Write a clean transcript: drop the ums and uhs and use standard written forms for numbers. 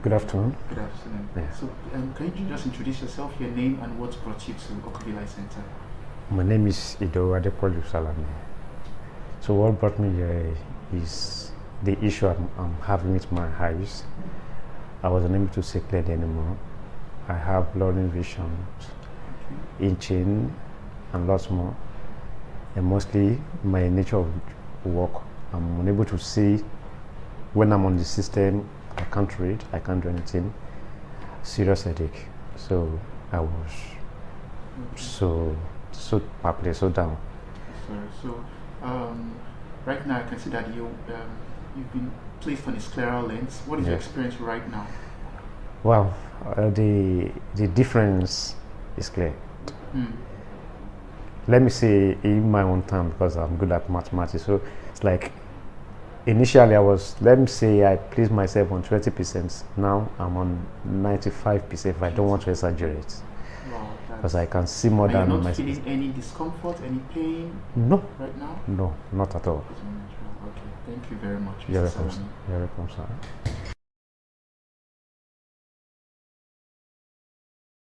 Good afternoon. Good afternoon. Yeah. So, can you just introduce yourself, your name, and what brought you to Ocuville Eye Center? My name is Ido Adepolu Salami. So what brought me here is the issue I'm having with my eyes. I was unable to see clearly anymore. I have blurring vision, itching, and lots more. And mostly my nature of work, I'm unable to see. When I'm on the system, I can't read, I can't do anything. Serious headache. So I was so perplexed, so down. Sorry. So, right now I can see that you've been placed on a scleral lens. What is your experience right now? Well, the difference is clear. Let me say in my own time, because I'm good at mathematics. So it's like initially I was, let me say I placed myself on 20%. Now I'm on 95% if I don't want to exaggerate. Wow, because I can see more than you're not my feeling any discomfort, any pain? No. Right now? No, not at all. Okay, thank you very much, Mr. You're Salami. welcome, sir.